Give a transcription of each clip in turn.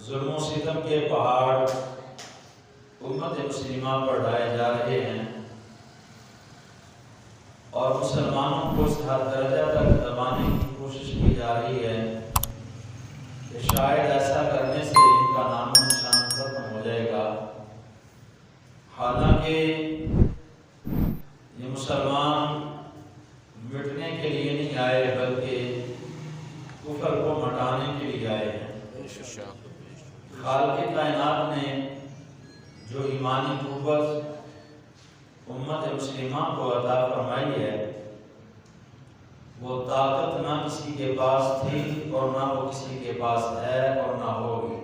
ظلم و ستم کے پہاڑ امت مسلمہ پر ڈھائے جا رہے ہیں اور مسلمانوں کو اس حد درجہ تک دبانے کی کوشش کی جا رہی ہے کہ شاید ایسا کرنے سے ان کا نام و نشان ختم ہو جائے گا۔ حالانکہ یہ مسلمان مٹنے کے لیے نہیں آئے بلکہ کفر کو مٹانے کے لیے آئے ہیں۔ خالق کائنات نے جو ایمانی قوت امت مسلمہ کو عطا فرمائی ہے وہ طاقت نہ کسی کے پاس تھی اور نہ وہ کسی کے پاس ہے اور نہ ہوگی۔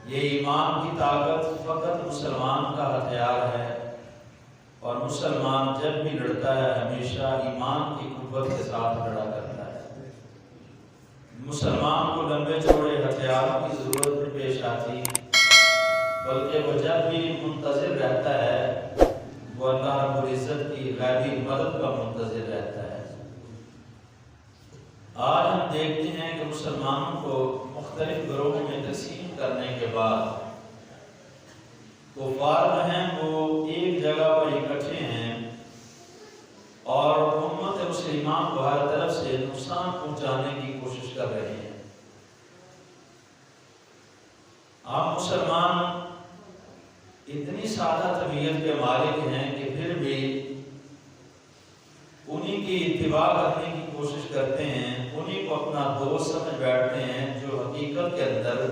یہ ایمان کی طاقت فقط مسلمان کا ہتھیار ہے اور مسلمان جب بھی لڑتا ہے ہمیشہ ایمان کی قوت کے ساتھ لڑا کرتا ہے۔ مسلمان کو لمبے چوڑے ہتھیاروں کی ضرورت نہیں پیش آتی بلکہ وہ جب بھی منتظر رہتا ہے وہ اللہ رب العزت کی غیبی مدد کا منتظر رہتا ہے۔ آج ہم دیکھتے ہیں کہ مسلمانوں کو مختلف گروہوں میں تقسیم کرنے کے بعد کفار ہیں وہ ایک جگہ پر اکٹھے ہیں اور امت مسلمہ کو ہر طرف سے نقصان پہنچانے کی کوشش کر رہے ہیں۔ آپ مسلمان اتنی سادہ طبیعت کے مالک ہیں کہ پھر بھی انہی کی اتباع کرنے کی کوشش کرتے ہیں، انہی کو اپنا دوست سمجھ بیٹھتے ہیں جو حقیقت کے اندر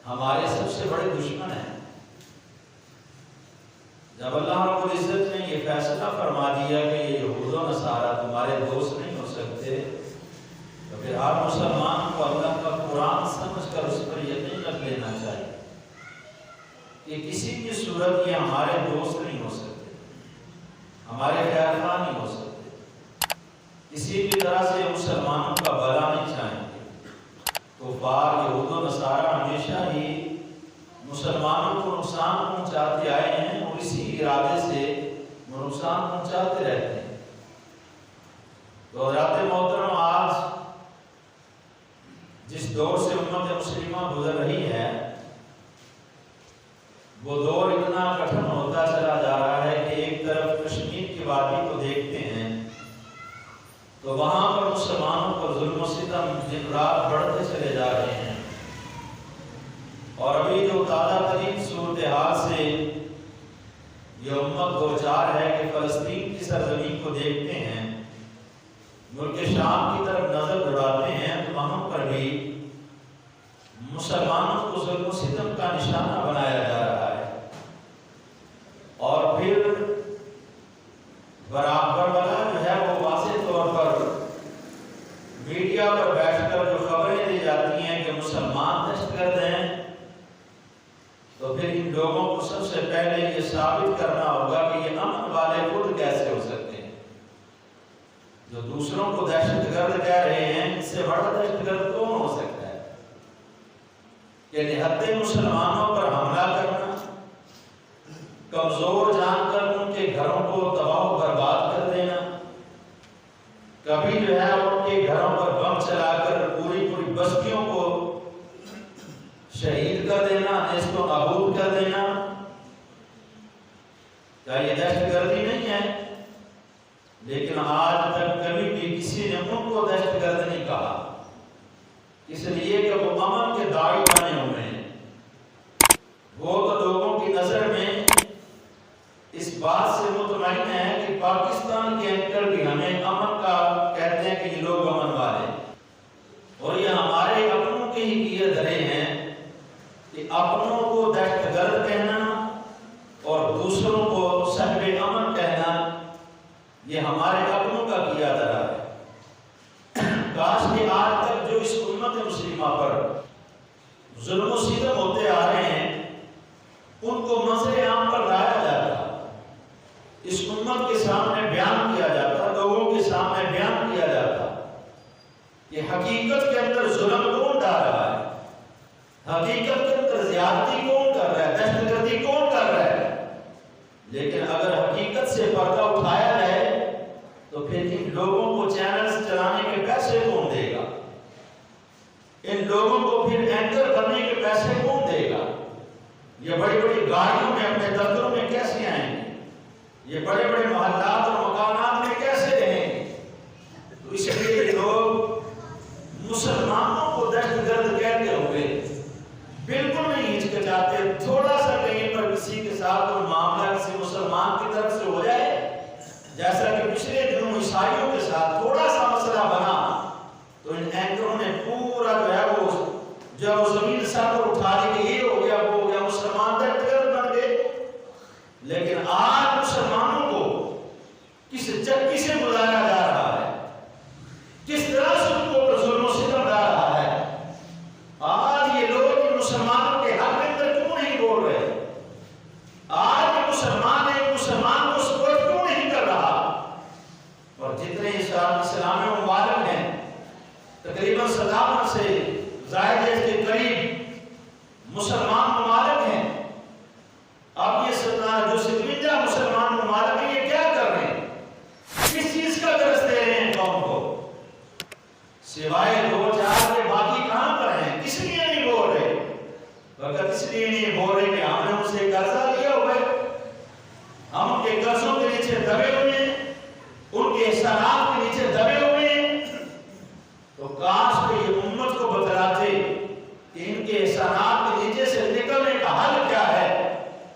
ہمارے سب سے بڑے دشمن ہیں۔ جب اللہ رب العزت نے یہ فیصلہ فرما دیا کہ یہ یہود و نصارہ تمہارے دوست نہیں ہو سکتے تو پھر ہر مسلمان کو اللہ کا قرآن سمجھ کر اس پر یقین رکھ لینا چاہیے کہ کسی کی صورت یہ ہمارے دوست نہیں ہو سکتے، ہمارے خیر خواہ نہیں ہو سکتے، کسی بھی طرح سے مسلمانوں کا بھلا نہیں چاہیں گے۔ کفار یہود و نصارہ ہمیشہ ہی مسلمانوں کو نقصان پہنچاتے آئے ہیں اور اسی ارادے سے وہ نقصان پہنچاتے رہتے ہیں۔ تو حضرات محترم آج جس دور سے امت مسلمہ گزر رہی ہے وہ دور اتنا کٹھن ہوتا چلا جا رہا ہے کہ ایک طرف کشمیر کی وادی کو دیکھتے ہیں تو وہاں پر مسلمانوں کو ظلم و ستم دن رات بڑھتے چلے جا رہے ہیں، اور ابھی جو تازہ ترین صورتحال سے یہ امت دوچار ہے کہ فلسطین کی سرزمین کو دیکھتے ہیں، ملک شام کی طرف نظر دوڑاتے ہیں تو وہاں پر بھی مسلمانوں کو ظلم و ستم کا نشانہ بنایا جا رہا ہے، اور پھر برابر والا جو ہے وہ واضح طور پر میڈیا پر بیٹھ کر جو خبریں دی جاتی ہیں کہ مسلمان دہشت گرد ہیں، تو پھر ان لوگوں کو سب سے پہلے یہ ثابت کرنا ہوگا کہ یہ امن والے خود کیسے ہو سکتے ہیں۔ جو دوسروں کو دہشت گرد کہہ رہے ہیں اس سے بڑا دہشت گرد کون ہو سکتا ہے کہ نہتے مسلمانوں پر حملہ کرنا، کمزور جان کر ان کے گھروں کو تباہ و برباد کر دینا، کبھی جو ہے ان کے گھروں پر بم چلا کر پوری بستیوں کو شہید کر دینا، نیست و نابود کر دینا، کیا یہ دہشت گردی نہیں ہے؟ لیکن آج تک کبھی بھی کسی نے ان کو دہشت گرد نہیں کہا، اس لیے کہ وہ امن کے داعی بنے ہوئے ہیں۔ وہ تو لوگوں کی نظر میں اس بات سے مطمئن ہے کہ پاکستان کے اینکر بھی ہمیں امن کا کہتے ہیں کہ یہ لوگ امن والے ہیں، اور یہ ہمارے اپنوں کے ہی کیے دھرے ہیں کہ اپنوں کو دہشت گرد کہنا اور دوسروں کو صاحب امن کہنا یہ ہمارے اپنوں کا کیا دھرا ہے۔ کاش کہ آج تک جو اس امت مسلمہ پر ظلم و ستم ہوتے آ رہے ہیں ان کو منظر عام پر لایا جاتا، اس امت کے سامنے بیان کیا جاتا، لوگوں کے سامنے بیان کیا جاتا کہ حقیقت کے اندر ظلم کون ڈال رہا ہے، حقیقت کے اندر زیادتی کون کر رہا ہے، دہشت گردی کون کر رہا ہے۔ لیکن اگر حقیقت سے پردہ اٹھایا جائے تو پھر ان لوگوں کو چینلز چلانے کے پیسے کون دے گا، ان لوگوں کو پھر پھر اینکر بننے کے پیسے کون دے گا؟ یہ بڑی بڑی گاڑیوں میں اپنے دفتروں میں کیسے آئیں گے؟ یہ بڑے بڑے محلات اور مکانات میں کیسے رہیں گے؟ تو اس لیے لوگ مسلمانوں کو دہشت گرد کہتے ہوئے بالکل نہیں ہچکچاتے. تھوڑا سا کہیں پر کسی کے ساتھ کوئی معاملہ کسی مسلمان کی طرف سے ہو جائے، جیسا کہ پچھلے دنوں عیسائیوں کے ساتھ تھوڑا سا مسئلہ بنا تو ان اینکروں نے پورا جو ہے وہ زمین سر پر اٹھا دی کہ یہ ہو گیا وہ ہو گیا، مسلمان دہشت گرد بن گئے. لیکن آج مسلمانوں کو کس چکی سے گزارا جا رہا ہے، کس طرح سے ان کو ظلم و ستم ڈال رہا ہے. آج یہ لوگ مسلمانوں کے حق میں کیوں نہیں بول رہے؟ آج یہ مسلمان ایک مسلمان کو سپورٹ کیوں نہیں کر رہا؟ اور جتنے اسلامی ممالک ہیں تقریباً 57 سے زائد کے قریب مسلمان ممالک ہیں. اب یہ جو 57 مسلمان ممالک ہیں یہ کیا کر رہے ہیں؟ کس چیز کا درس دے رہے ہیں قوم کو؟ سوائے 2-4 کے باقی کہاں پر ہیں؟ کس لیے نہیں بول رہے؟ وقت اس لیے نہیں بول رہے کہ ہم نے ان سے قرضہ لیا ہوا ہے، ہم ان کے قرضوں کے نیچے دبے ہوئے ہیں، ان کے احسانات کے نیچے دبے ہوئے ہیں. تو کاش کہ یہ امت کو بتلاتے کہ ان کے احسانات کے نیچے سے نکلنے کا حل کیا ہے.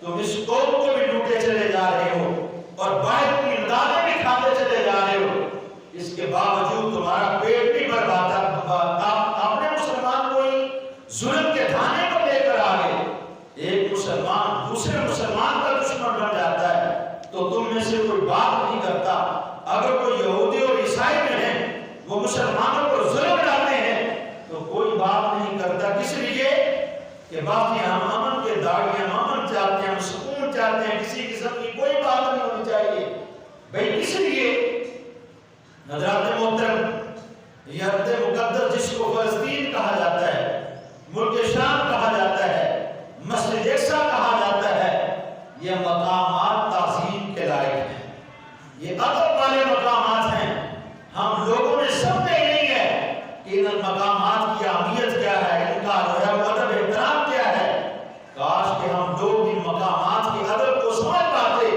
تم اس قوم کو بھی لوٹے چلے جا رہے ہو اور باہر کی امدادیں بھی کھاتے چلے جا رہے ہو، اس کے باوجود تمہارا پیٹ بھی برباد ہے. اپنے مسلمان کو ہی ظلم کے دھانے پر لے کر آگے ایک مسلمان دوسرے مسلمان کا دشمن بن جاتا ہے تو تم میں سے کوئی بات نہیں کرتا. اگر کوئی یہودی اور عیسائی میں ہے وہ مسلمانوں پر ظلم ڈالتے ہیں تو کوئی بات نہیں کرتا. کس لیے کہ باقی ہم امن کے داغی، ہم امن چاہتے ہیں، ہم سکون چاہتے ہیں، کسی قسم کی کوئی بات نہیں ہونی چاہیے. بھئی اس لیے حضرات محترم یہ ارض مقدس جس کو فلسطین کہا جاتا ہے، ملک شام کہا جاتا ہے، مسجد اقصی کہا جاتا ہے، یہ مقامات تعظیم کے لائق ہیں، یہ ادب والے مقامات ہیں. ہم لوگوں نے سمجھا ہی نہیں ہے کہ ان مقامات کی اہمیت کیا ہے، ان کا جو ہے ادب احترام کیا ہے. کاش کہ ہم لوگ ان مقامات کے ادب کو سمجھ پاتے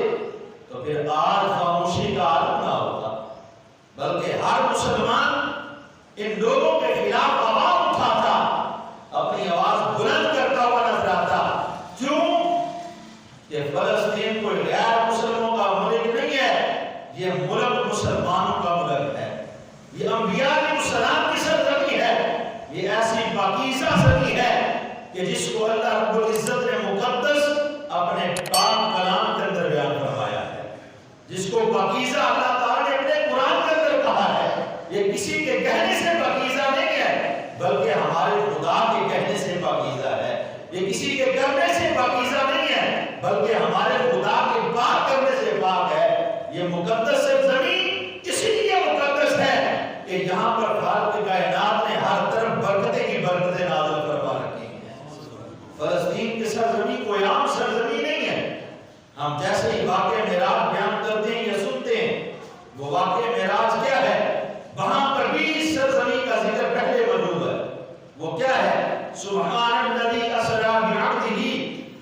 تو پھر آج خاموشی کا عالم نہ ہوتا، بلکہ ہر مسلمان ان لوگوں کے خلاف آواز اٹھاتا، اپنی آواز بلند کرتا ہوا نظر آتا. کیوں کہ فلسطین کوئی غیر مسلموں کا ملک نہیں ہے، یہ ملک مسلمانوں کا ملک ہے. یہ انبیاء علیہ السلام کی سرزمین ہے، یہ ایسی پاکیزہ زمین ہے کہ جس کو اللہ رب العزت نے مقدس اپنے پاک کلام کے اندر بیان فرمایا ہے، جس کو پاکیزہ اللہ تعالیٰ نے اپنے قرآن کے اندر کہا ہے. یہ کسی کے کہنے سے پاکیزہ نہیں ہے بلکہ ہمارے خدا کے کہنے سے پاکیزہ ہے. یہ کسی کے کرنے سے پاکیزہ نہیں ہے بلکہ ہمارے خدا کے پاک کرنے سے پاک ہے. یہ مقدس زمین اس لیے مقدس ہے کہ یہاں پر خالق کائنات نے ہر طرف برکتیں کی برکتیں نازل فرما رکھی ہیں. فلسطین کی سرزمین کوئی عام سرزمین نہیں ہے. ہم جیسے ہی واقعہ معراج بیان کرتے ہیں یا سنتے ہیں، وہ واقعہ معراج کیا ہے؟ وہاں پر بھی اس سرزمین کا ذکر پہلے موجود ہے. وہ کیا ہے؟ سبحان الذی اسری بعبدہ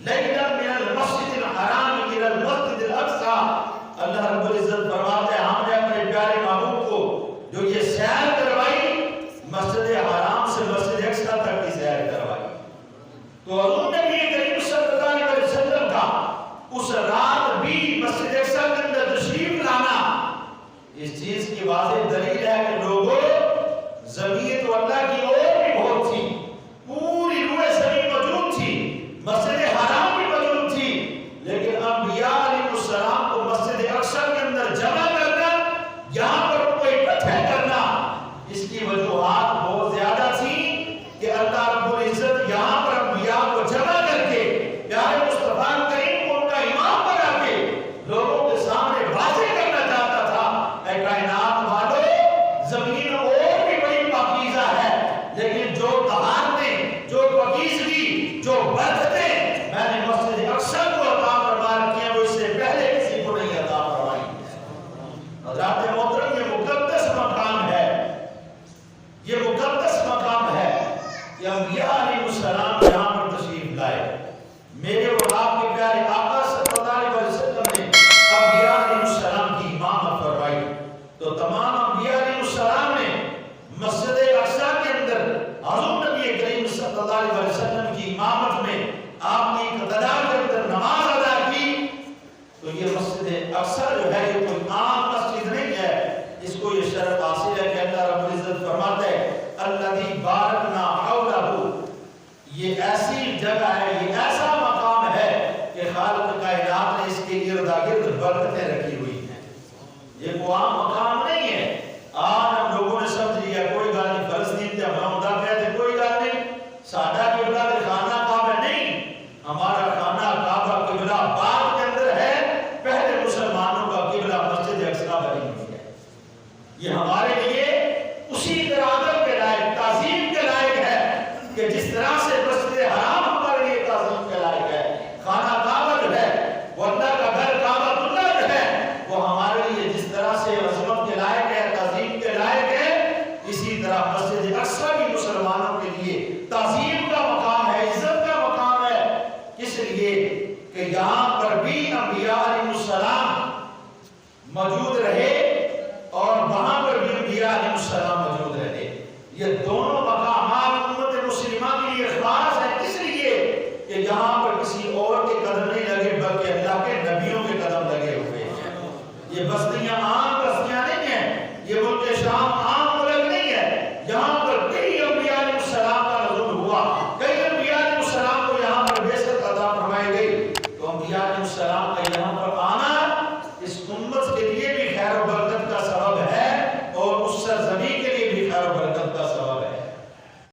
لیلا من المسجد الحرام الی المسجد الاقصی. اللہ رب العزت فرماتے ہیں ہم نے اپنے پیارے محبوب کو جو یہ سیر کروائی مسجد حرام سے مسجد اقصی تک کی سیر کروائی. تو حضور نبی کریم صلی اللہ علیہ وسلم کا اس رات بھی مسجد اقصی کے اندر تشریف لانا اس چیز کی واضح دلیل ہے کہ لوگوں زمین تو اللہ کی اور بھی بہت تھی، پوری روح زمین موجود تھی، مسجد حرام بھی موجود تھی، لیکن انبیاء علیہ السلام کو مسجد اقصی کے اندر جمع کرنا، یہاں پر ان کو اکٹھے کرنا، اس کی وجوہات بہت زیادہ تھی کہ اللہ رب العزت یہاں پر انبیاء کو جمع کر کے پیارے مصطفیٰ کریم کو ان کا امام بنا کے لوگوں کے سامنے واضح کرنا چاہتا تھا. اے کائنات والو، زمین اور بھی بڑی پاکیزہ ہے، لیکن جو طہارتیں، جو پاکیزگی، جو برکتیں میں نے مسجد اقصی کو عطا فرما رکھی ہیں وہ اس سے پہلے کسی کو نہیں عطا فرمائی. حضرات محترم یہ مقدس مقام ہے، یہ مقدس مقام ہے کہ انبیاء علیہ بارکنا حولہ، یہ ایسی جگہ ہے، یہ ایسی